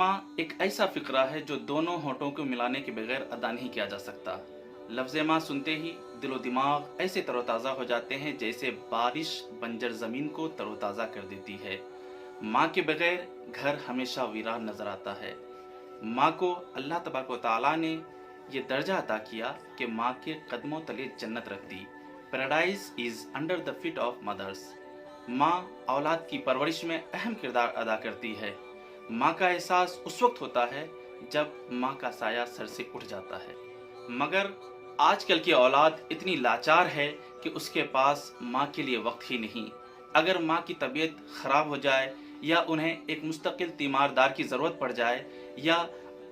माँ एक ऐसा फिक्रा है जो दोनों होठों को मिलाने के बगैर अदा नहीं किया जा सकता। लफ्ज़ माँ सुनते ही दिलो दिमाग ऐसे तरोताज़ा हो जाते हैं जैसे बारिश बंजर ज़मीन को तरोताज़ा कर देती है। माँ के बगैर घर हमेशा वीरान नज़र आता है। माँ को अल्लाह तबारक व तआला ने ये दर्जा अता किया कि माँ के कदमों तले जन्नत रख दी। Paradise is under the feet of mothers. माँ औलाद की परवरिश में अहम किरदार अदा करती है। माँ का एहसास उस वक्त होता है जब माँ का साया सर से उठ जाता है। मगर आजकल की औलाद इतनी लाचार है कि उसके पास माँ के लिए वक्त ही नहीं। अगर माँ की तबीयत ख़राब हो जाए या उन्हें एक मुस्तकिल तीमारदार की ज़रूरत पड़ जाए या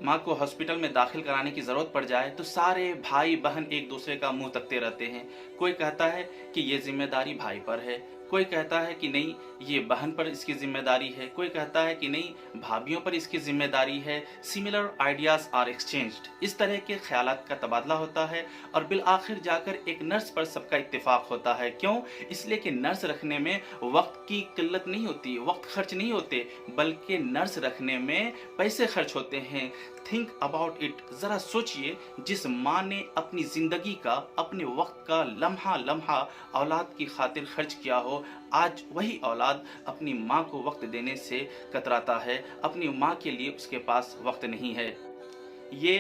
माँ को हॉस्पिटल में दाखिल कराने की ज़रूरत पड़ जाए तो सारे भाई बहन एक दूसरे का मुंह तकते रहते हैं। कोई कहता है कि ये जिम्मेदारी भाई पर है, कोई कहता है कि नहीं ये बहन पर इसकी जिम्मेदारी है, कोई कहता है कि नहीं भाभीियों पर इसकी जिम्मेदारी है। Similar ideas are exchanged. इस तरह के ख्यालात का तबादला होता है और बिल आखिर जाकर एक नर्स पर सबका इत्तेफाक होता है। क्यों? इसलिए कि नर्स रखने में वक्त की किल्लत नहीं होती, वक्त खर्च नहीं होते, बल्कि नर्स रखने में पैसे खर्च होते हैं। Think about it. ज़रा सोचिए, जिस माँ ने अपनी ज़िंदगी का, अपने वक्त का लम्हा लम्हा औलाद की खातिर खर्च किया हो, आज वही औलाद अपनी माँ को वक्त देने से कतराता है। अपनी माँ के लिए उसके पास वक्त नहीं है। ये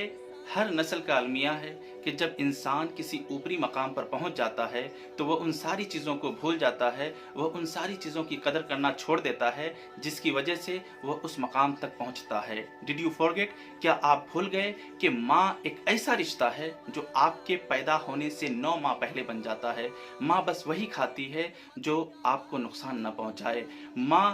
हर नस्ल का अलमिया है कि जब इंसान किसी ऊपरी मकाम पर पहुंच जाता है तो वह उन सारी चीज़ों को भूल जाता है, वह उन सारी चीज़ों की कदर करना छोड़ देता है जिसकी वजह से वह उस मकाम तक पहुंचता है। Did you forget? क्या आप भूल गए कि माँ एक ऐसा रिश्ता है जो आपके पैदा होने से 9 माह पहले बन जाता है। माँ बस वही खाती है जो आपको नुकसान न पहुँचाए। माँ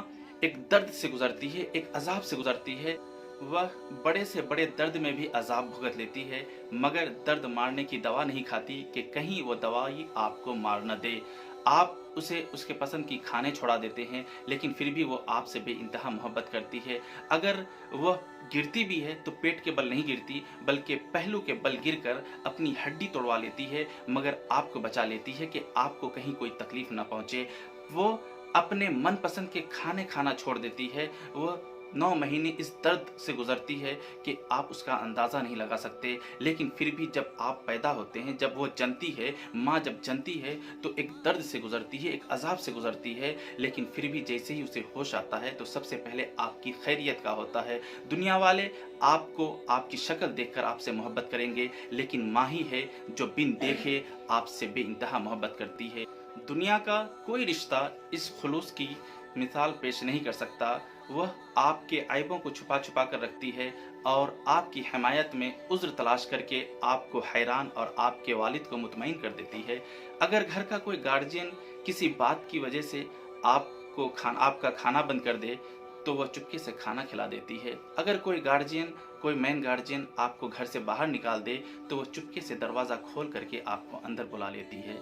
एक दर्द से गुजरती है, एक अजाब से गुजरती है। वह बड़े से बड़े दर्द में भी अजाब भुगत लेती है, मगर दर्द मारने की दवा नहीं खाती कि कहीं वो दवाई आपको मार न दे। आप उसे उसके पसंद की खाने छोड़ा देते हैं, लेकिन फिर भी वो आपसे बेइंतहा मोहब्बत करती है। अगर वह गिरती भी है तो पेट के बल नहीं गिरती, बल्कि पहलू के बल गिरकर अपनी हड्डी तोड़वा लेती है, मगर आपको बचा लेती है कि आपको कहीं कोई तकलीफ न पहुँचे। वो अपने मनपसंद के खाने खाना छोड़ देती है। वह 9 महीने इस दर्द से गुजरती है कि आप उसका अंदाज़ा नहीं लगा सकते। लेकिन फिर भी जब आप पैदा होते हैं, जब वो जनती है, माँ जब जनती है तो एक दर्द से गुजरती है, एक अजाब से गुजरती है। लेकिन फिर भी जैसे ही उसे होश आता है तो सबसे पहले आपकी खैरियत का होता है। दुनिया वाले आपको आपकी शक्ल देखकर आपसे मोहब्बत करेंगे, लेकिन माँ ही है जो बिन देखे आपसे बेइंतहा मोहब्बत करती है। दुनिया का कोई रिश्ता इस खुलूस की मिसाल पेश नहीं कर सकता। वह आपके ऐबों को छुपा छुपा कर रखती है और आपकी हिमायत में उज़्र तलाश करके आपको हैरान और आपके वालिद को मुतमईन कर देती है। अगर घर का कोई गार्जियन किसी बात की वजह से आपका खाना बंद कर दे तो वह चुपके से खाना खिला देती है। अगर कोई मेन गार्जियन आपको घर से बाहर निकाल दे तो वह चुपके से दरवाज़ा खोल करके आपको अंदर बुला लेती है।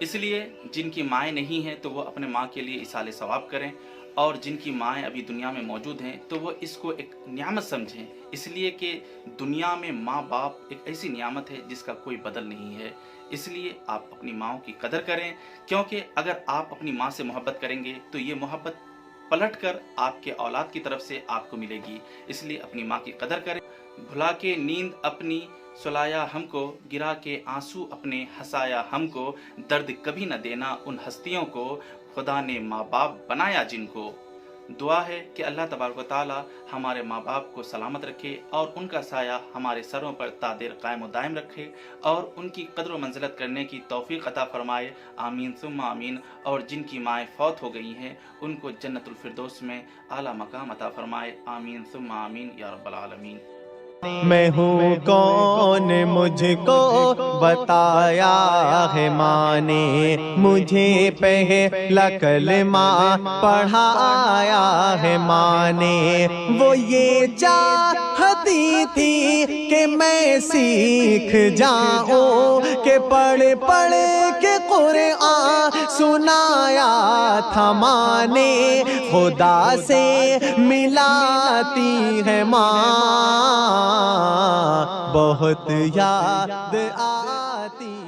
इसलिए जिनकी माएँ नहीं हैं तो वो अपने माँ के लिए इसाले सवाब करें, और जिनकी माएँ अभी दुनिया में मौजूद हैं तो वो इसको एक नियामत समझें, इसलिए कि दुनिया में माँ बाप एक ऐसी नियामत है जिसका कोई बदल नहीं है। इसलिए आप अपनी माँओं की कदर करें, क्योंकि अगर आप अपनी माँ से मोहब्बत करेंगे तो ये मोहब्बत पलट कर आपके औलाद की तरफ से आपको मिलेगी। इसलिए अपनी माँ की कदर करें। भुला के नींद अपनी सुलाया हमको, गिरा के आंसू अपने हंसाया हमको, दर्द कभी न देना उन हस्तियों को, खुदा ने माँ बाप बनाया जिनको। दुआ है कि अल्लाह तबारक व तआला हमारे माँ बाप को सलामत रखे और उनका साया हमारे सरों पर तादेर कायम व दायम रखे और उनकी कदर व मंजिलत करने की तौफीक अता फरमाए। आमीन सुम्मा आमीन। और जिनकी माएँ फौत हो गई हैं उनको जन्नतुल फिरदौस में आला मकाम अता फरमाए। आमीन सुम्मा आमीन या रब्बल आलमीन। मैं हूँ कौन मुझको बताया है माँ ने, मुझे पहला कलमा पढ़ाया है माँ ने। वो ये चाहती थी कि मैं सीख जाऊँ, कि पढ़ पढ़ के कुरान सुनाया था माँ ने। खुदा से मिलाती है माँ, बहुत याद आती